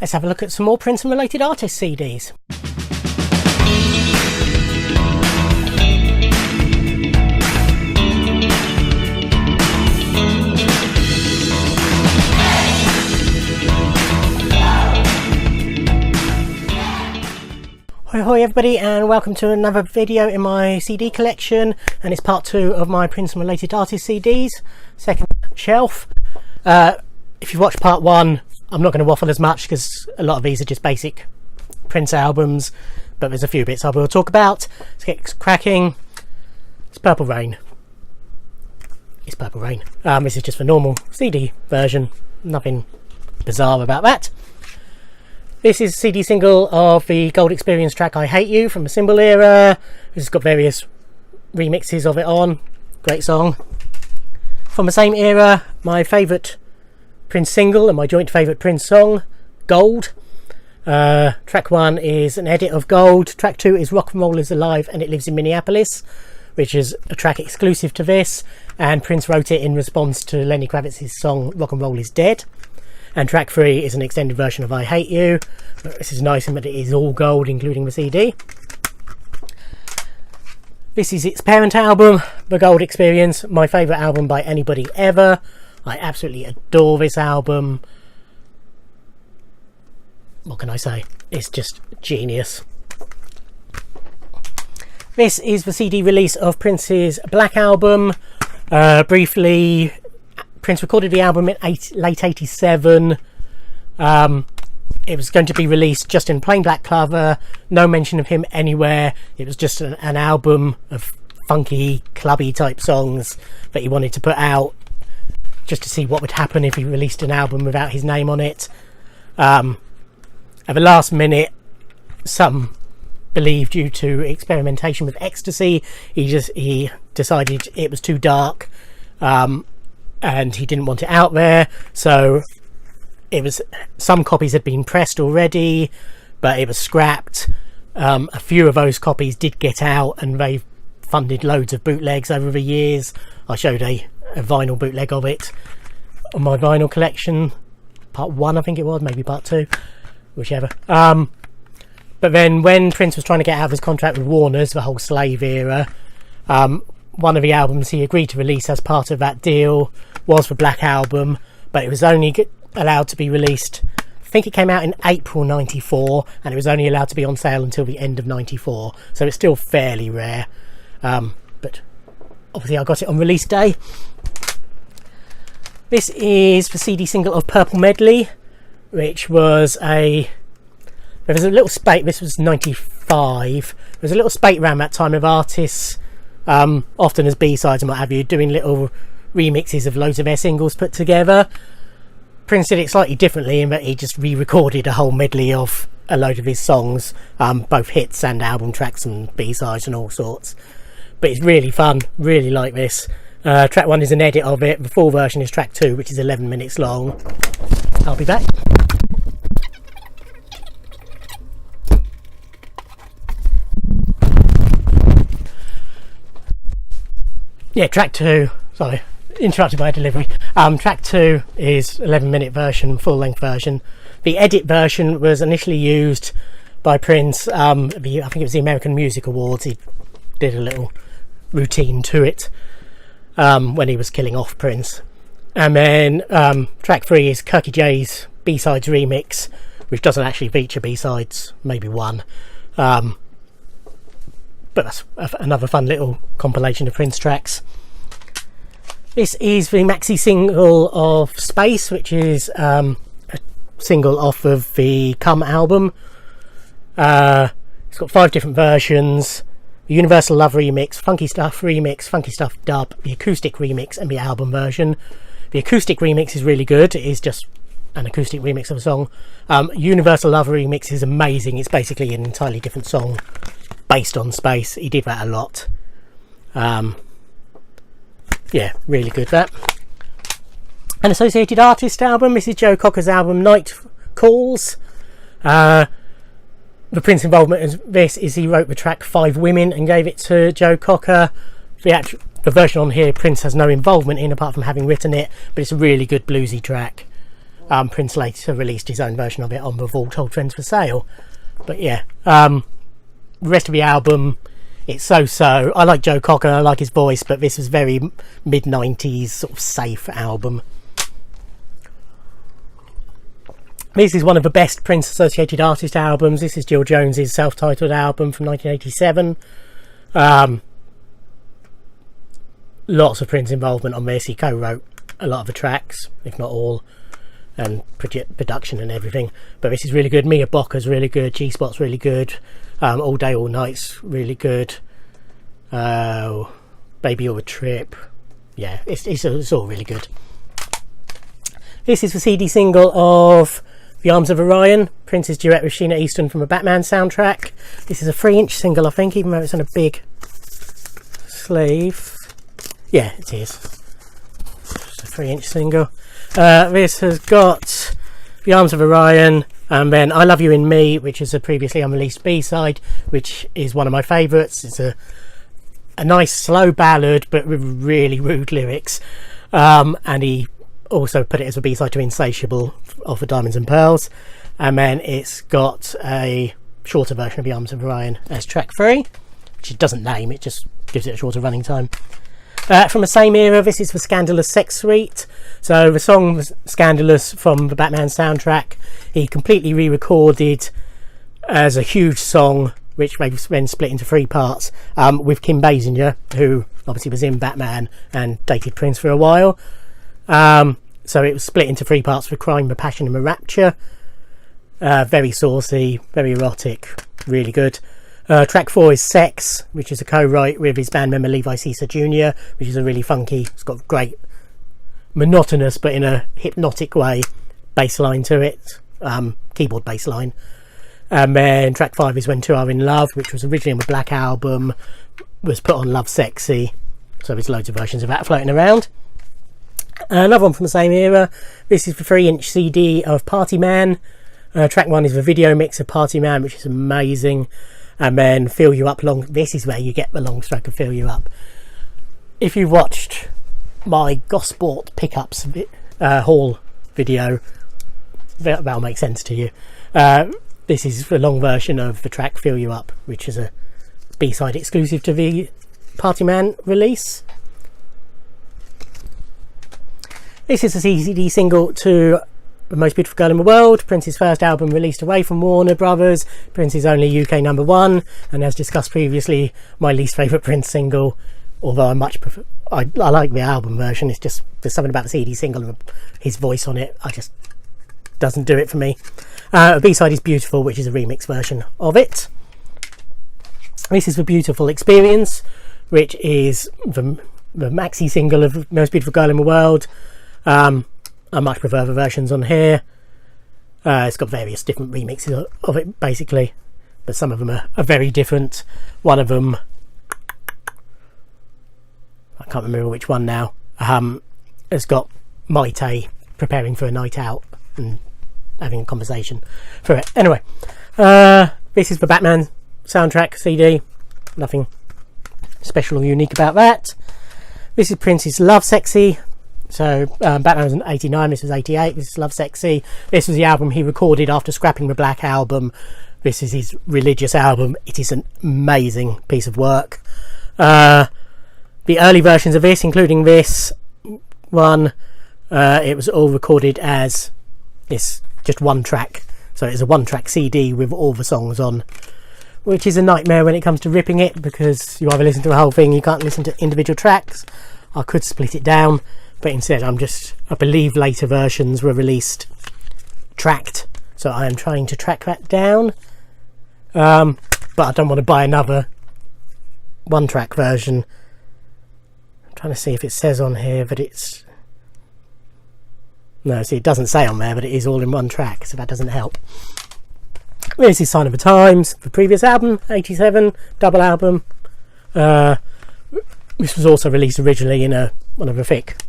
Let's have a look at some more Prince and related artist CDs. Hoi hoi everybody, and welcome to another video in my CD collection, and it's part 2 of my Prince and related artist CDs, second shelf. If you watched part 1, I'm not going to waffle as much because a lot of these are just basic Prince albums, but there's a few bits I will talk about. Let's get cracking. It's Purple Rain. It's Purple Rain. This is just the normal CD version, nothing bizarre about that. This is a CD single of the Gold Experience track I Hate You from the Symbol era. This has got various remixes of it on. Great song. From the same era, my favourite Prince single and my joint favourite Prince song, Gold. Track 1 is an edit of Gold. Track 2 is Rock and Roll is Alive and It Lives in Minneapolis, which is a track exclusive to this, and Prince wrote it in response to Lenny Kravitz's song Rock and Roll is Dead. And track 3 is an extended version of I Hate You. This is nice in that it is all gold, including the CD. This is its parent album, The Gold Experience, my favourite album by anybody ever. I absolutely adore this album. What can I say? It's just genius. This is the CD release of Prince's Black Album. Briefly, Prince recorded the album in late 87. It was going to be released just in plain black cover, no mention of him anywhere. It was just an album of funky, clubby type songs that he wanted to put out just to see what would happen if he released an album without his name on it. At the last minute, some believe due to experimentation with ecstasy, he decided it was too dark, and he didn't want it out there, so some copies had been pressed already, but it was scrapped. A few of those copies did get out, and they funded loads of bootlegs over the years. I showed a vinyl bootleg of it on my vinyl collection, part 1 I think it was, maybe part 2, whichever. But then when Prince was trying to get out of his contract with Warner's, the whole Slave era, one of the albums he agreed to release as part of that deal was the Black Album, but it was only allowed to be released, I think it came out in April 94, and it was only allowed to be on sale until the end of 94, so it's still fairly rare. But obviously I got it on release day. This is the CD single of Purple Medley, which was there was a little spate. This was 95. There was a little spate around that time of artists, often as B-sides and what have you, doing little remixes of loads of their singles put together. Prince did it slightly differently in that he just re-recorded a whole medley of a load of his songs, both hits and album tracks and B-sides and all sorts. But it's really fun, really like this. Track 1 is an edit of it. The full version is track 2, which is 11 minutes long. I'll be back. Yeah, track 2, sorry, interrupted by delivery. Track 2 is 11-minute version, full-length version. The edit version was initially used by Prince, I think it was the American Music Awards. He did a little routine to it when he was killing off Prince. And then track 3 is Kirky J's B-sides remix, which doesn't actually feature B-sides, maybe one. But that's another fun little compilation of Prince tracks. This is the maxi single of Space, which is a single off of the Come album. It's got 5 different versions: the Universal Love remix, Funky Stuff remix, Funky Stuff dub, the acoustic remix, and the album version. The acoustic remix is really good. It is just an acoustic remix of a song. Universal Love remix is amazing. It's basically an entirely different song based on Space. He did that a lot. Yeah, really good that. An associated artist album. This is Joe Cocker's album Night Calls. The Prince involvement in this is he wrote the track 5 Women and gave it to Joe Cocker. The version on here Prince has no involvement in apart from having written it, but it's a really good bluesy track. Prince later released his own version of it on the Vault Old Friends for Sale. But yeah, the rest of the album, it's so-so. I like Joe Cocker, I like his voice, but this was very mid-90s sort of safe album. This is one of the best Prince associated artist albums. This is Jill Jones's self-titled album from 1987. Lots of Prince involvement on this. He co-wrote a lot of the tracks, if not all, and production and everything. But this is really good. Mia Bocca's really good. G-Spot's really good. All Day All Night's really good. Baby You're a Trip. Yeah, it's all really good. This is the CD single of The Arms of Orion, Prince's duet with Sheena Easton from a Batman soundtrack. This is a 3-inch single, I think, even though it's on a big sleeve. Yeah, it is. It's a 3-inch single. This has got The Arms of Orion, and then I Love You in Me, which is a previously unreleased B-side, which is one of my favourites. It's a nice slow ballad, but with really rude lyrics. And he also put it as a B-side to Insatiable of the Diamonds and Pearls. And then it's got a shorter version of The Arms of Orion as track 3, which it doesn't name, it just gives it a shorter running time. From the same era, this is the Scandalous Sex Suite. So the song was Scandalous from the Batman soundtrack. He completely re-recorded as a huge song, which they've then split into 3 parts, with Kim Basinger, who obviously was in Batman and dated Prince for a while. So it was split into 3 parts for Crime, the Passion and the Rapture. Very saucy, very erotic, really good. Track 4 is Sex, which is a co-write with his band member Levi Caesar Jr., which is a really funky, it's got great monotonous but in a hypnotic way bass line to it, keyboard bass line. And then track 5 is When Two Are in Love, which was originally on the Black Album, was put on Love Sexy, so there's loads of versions of that floating around. Another one from the same era, this is the 3-inch CD of Party Man. Track 1 is the video mix of Party Man, which is amazing. And then Fill You Up long. This is where you get the long stroke of Fill You Up. If you watched my Gosport Pickups haul video, that'll make sense to you. This is the long version of the track Fill You Up, which is a B-side exclusive to the Party Man release. This is a CD single to The Most Beautiful Girl in the World, Prince's first album released away from Warner Brothers, Prince's only UK #1, and as discussed previously, my least favourite Prince single, although I much prefer, I like the album version. It's just, there's something about the CD single and his voice on it, I just doesn't do it for me. B-side is Beautiful, which is a remix version of it. This is The Beautiful Experience, which is the maxi single of Most Beautiful Girl in the World. I much prefer the versions on here. It's got various different remixes of it basically, but some of them are very different. One of them, I can't remember which one now, has got Maite preparing for a night out and having a conversation for it. Anyway, this is the Batman soundtrack CD, nothing special or unique about that. This is Prince's Love Sexy. So Batman was in 89, this was 88, this is Love Sexy. This was the album he recorded after scrapping the Black Album. This is his religious album. It is an amazing piece of work. The early versions of this, including this one, it was all recorded as this, just one track. So it's a 1-track CD with all the songs on, which is a nightmare when it comes to ripping it, because you either listen to the whole thing, you can't listen to individual tracks. I could split it down, but instead I believe later versions were released tracked, so I am trying to track that down, but I don't want to buy another 1-track version. I'm trying to see if it says on here that it's, no, see, it doesn't say on there, but it is all in 1 track, so that doesn't help. This is Sign of the Times, the previous album, 87, double album. This was also released originally in one of the thick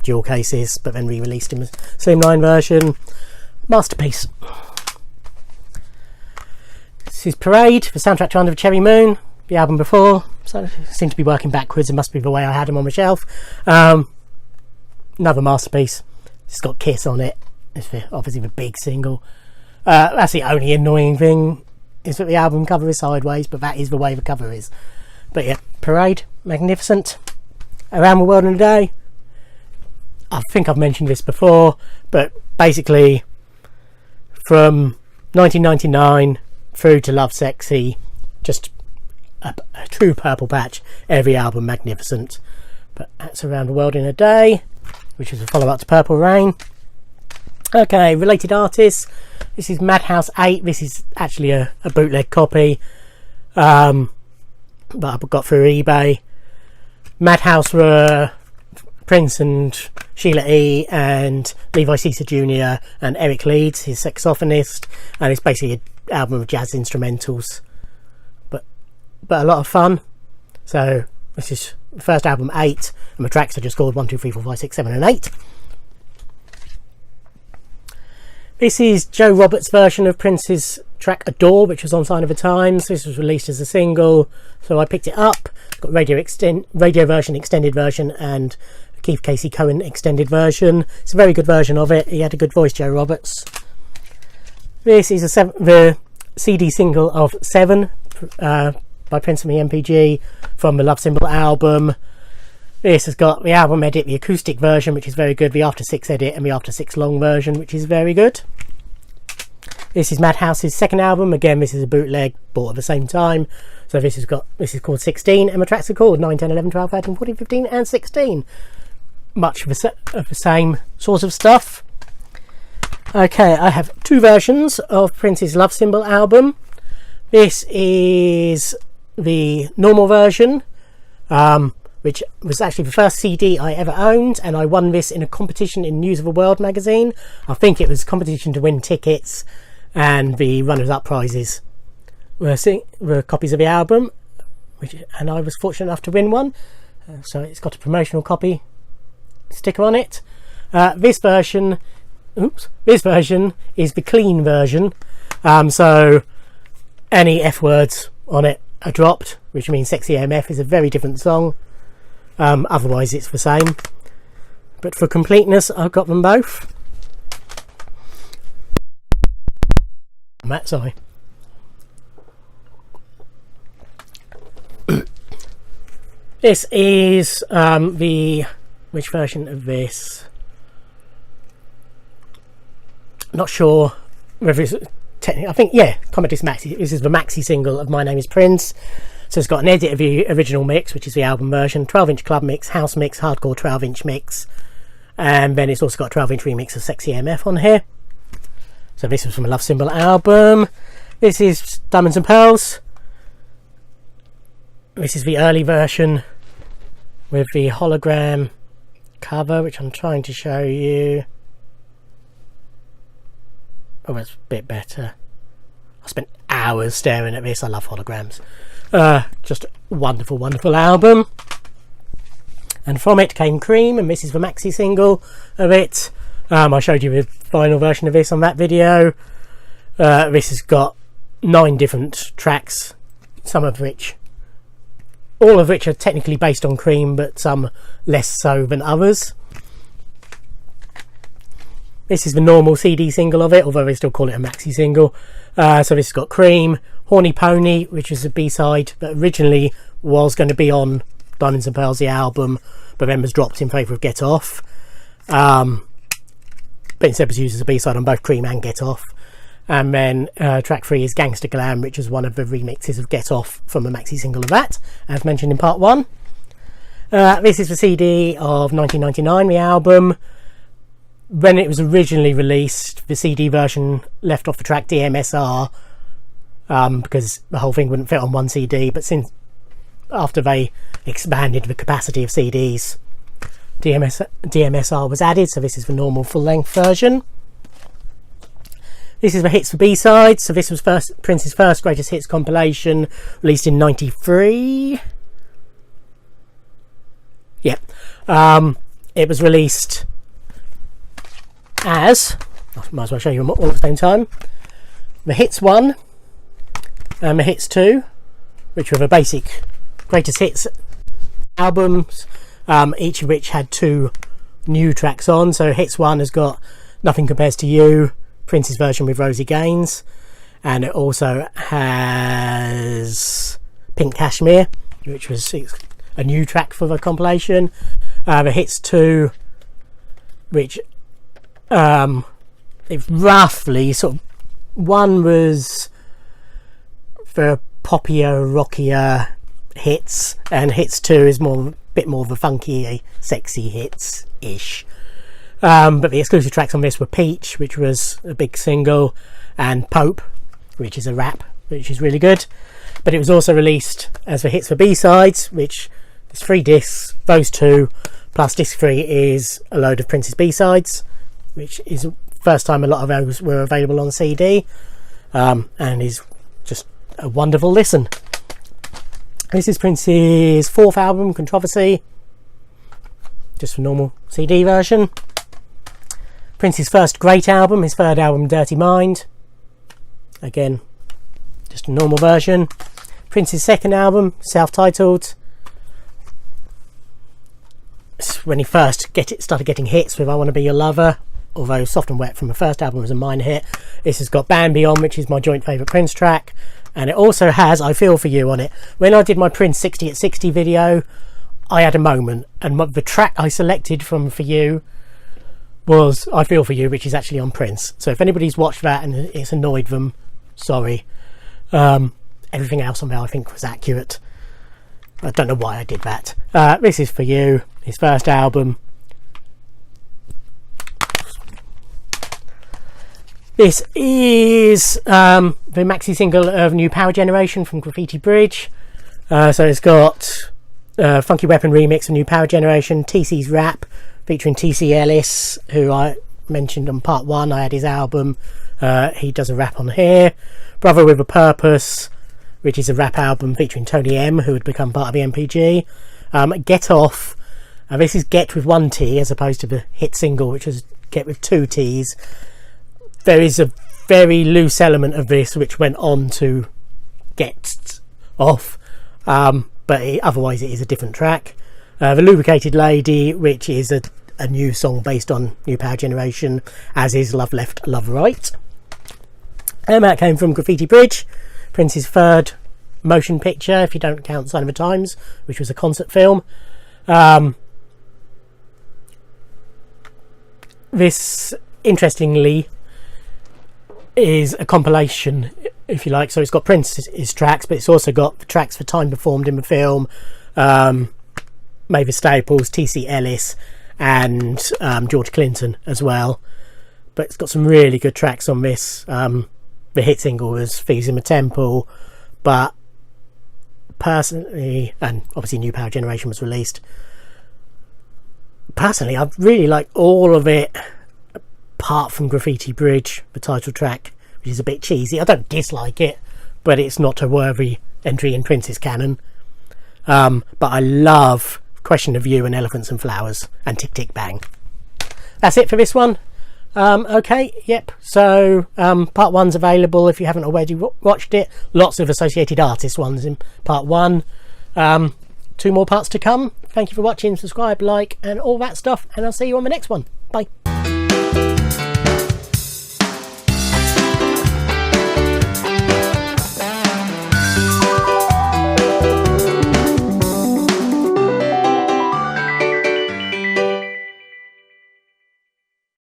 dual cases, but then re-released in a slimline version. Masterpiece. This is Parade, the soundtrack to Under the Cherry Moon, the album before. So I seem to be working backwards, it must be the way I had them on the shelf. Another masterpiece. It's got Kiss on it. It's obviously the big single. That's the only annoying thing, is that the album cover is sideways, but that is the way the cover is. But yeah, Parade, magnificent. Around the World in a Day. I think I've mentioned this before, but basically from 1999 through to Love Sexy, just a true purple patch. Every album magnificent. But that's Around the World in a Day, which is a follow-up to Purple Rain. Okay, related artists. This is Madhouse 8. This is actually a bootleg copy that I got through eBay. Madhouse were Prince and Sheila E. and Levi Caesar Jr. and Eric Leeds, his saxophonist, and it's basically an album of jazz instrumentals, but a lot of fun. So this is the first album, 8, and the tracks are just called 1, 2, 3, 4, 5, 6, 7 and 8. This is Joe Roberts' version of Prince's track Adore, which was on Sign of the Times. This was released as a single, so I picked it up. It's got radio version, extended version, and Keith Casey Cohen extended version. It's a very good version of it. He had a good voice, Joe Roberts. This is the CD single of 7 by Prince and the MPG from the Love Symbol album. This has got the album edit, the acoustic version, which is very good, the After 6 edit, and the After 6 long version, which is very good. This is Madhouse's second album. Again, this is a bootleg, bought at the same time. So this is called 16, and the tracks are called 9, 10, 11, 12, 13, 14, 15, and 16. Much of the same sort of stuff. Okay, I have 2 versions of Prince's Love Symbol album. This is the normal version, which was actually the first CD I ever owned, and I won this in a competition in News of the World magazine. I think it was a competition to win tickets, and the runners-up prizes were copies of the album, and I was fortunate enough to win one. So it's got a promotional copy sticker on it. This version is the clean version, so any F words on it are dropped, which means Sexy AMF is a very different song. Otherwise it's the same, but for completeness I've got them both. Matt, sorry. This is which version of this? Not sure whether it's technically, I think, yeah, Commodus Maxi. This is the maxi single of My Name is Prince. So it's got an edit of the original mix, which is the album version, 12-inch club mix, house mix, hardcore 12-inch mix, and then it's also got a 12-inch remix of Sexy MF on here. So this was from a Love Symbol album. This is Diamonds and Pearls. This is the early version with the hologram cover, which I'm trying to show you. Oh, that's a bit better. I spent hours staring at this. I love holograms. Just a wonderful, wonderful album. And from it came Cream, and this is the maxi single of it. I showed you the final version of this on that video. This has got 9 different tracks, all of which are technically based on Cream, but some less so than others. This is the normal CD single of it, although they still call it a maxi single. So this has got Cream, Horny Pony, which is a B-side that originally was going to be on Diamonds and Pearls, the album, but then was dropped in favour of Get Off. But instead was used as a B-side on both Cream and Get Off. And then track 3 is Gangster Glam, which is one of the remixes of Get Off from a maxi single of that, as mentioned in part 1. This is the CD of 1999, the album. When it was originally released, the CD version left off the track DMSR because the whole thing wouldn't fit on one CD, but after they expanded the capacity of CDs, DMSR was added, so this is the normal full-length version. This is the hits for B-sides. So this was Prince's first greatest hits compilation, released in '93. Yeah, it was released as, I might as well show you them all at the same time, the hits 1 and the hits 2, which were the basic greatest hits albums, each of which had 2 new tracks on. So hits 1 has got Nothing Compares to You, Prince's version with Rosie Gaines, and it also has Pink Cashmere, which was a new track for the compilation. The Hits 2, which it roughly sort of, one was for poppier, rockier hits, and Hits 2 is a bit more of a funky, sexy hits ish. But the exclusive tracks on this were Peach, which was a big single, and Pope, which is a rap, which is really good. But it was also released as the Hits for B-sides, which is 3 discs, those 2, plus disc 3 is a load of Prince's B-sides, which is the first time a lot of those were available on CD, and is just a wonderful listen. This is Prince's 4th album, Controversy, just for normal CD version. Prince's first great album, his 3rd album, Dirty Mind, again just a normal version. Prince's 2nd album, self-titled, when he first started getting hits with I Want to Be Your Lover, although Soft and Wet from the first album was a minor hit. This has got Bambi on, which is my joint favourite Prince track, and it also has I Feel For You on it. When I did my Prince 60 at 60 video, I had a moment, and the track I selected from For You was I Feel For You, which is actually on Prince. So if anybody's watched that and it's annoyed them, sorry. Everything else on there I think was accurate. I don't know why I did that. This is For You, his first album. This is the maxi single of New Power Generation from Graffiti Bridge. So it's got Funky Weapon remix of New Power Generation, TC's Rap featuring TC Ellis, who I mentioned on part 1. I had his album. He does a rap on here. Brother with a Purpose, which is a rap album featuring Tony M, who had become part of the MPG. Get Off. This is Get with 1 T as opposed to the hit single, which was Get with 2 T's. There is a very loose element of this which went on to Get Off, but otherwise it is a different track. The Lubricated Lady, which is a new song based on New Power Generation, as is Love Left, Love Right. And that came from Graffiti Bridge, Prince's 3rd motion picture, if you don't count Sign of the Times, which was a concert film. This, interestingly, is a compilation, if you like. So it's got Prince's tracks, but it's also got the tracks for time performed in the film, Mavis Staples, TC Ellis, and George Clinton as well. But it's got some really good tracks on this. The hit single was Thieves in the Temple, but personally, and obviously New Power Generation was released, personally I really like all of it apart from Graffiti Bridge, the title track, which is a bit cheesy. I don't dislike it, but it's not a worthy entry in Prince's canon. But I love Question of You and Elephants and Flowers and Tick Tick Bang. That's it for this one. Okay, yep, so part 1's available if you haven't already watched it. Lots of associated artist ones in part 1. 2 more parts to come. Thank you for watching, subscribe, like and all that stuff, and I'll see you on the next one. Bye.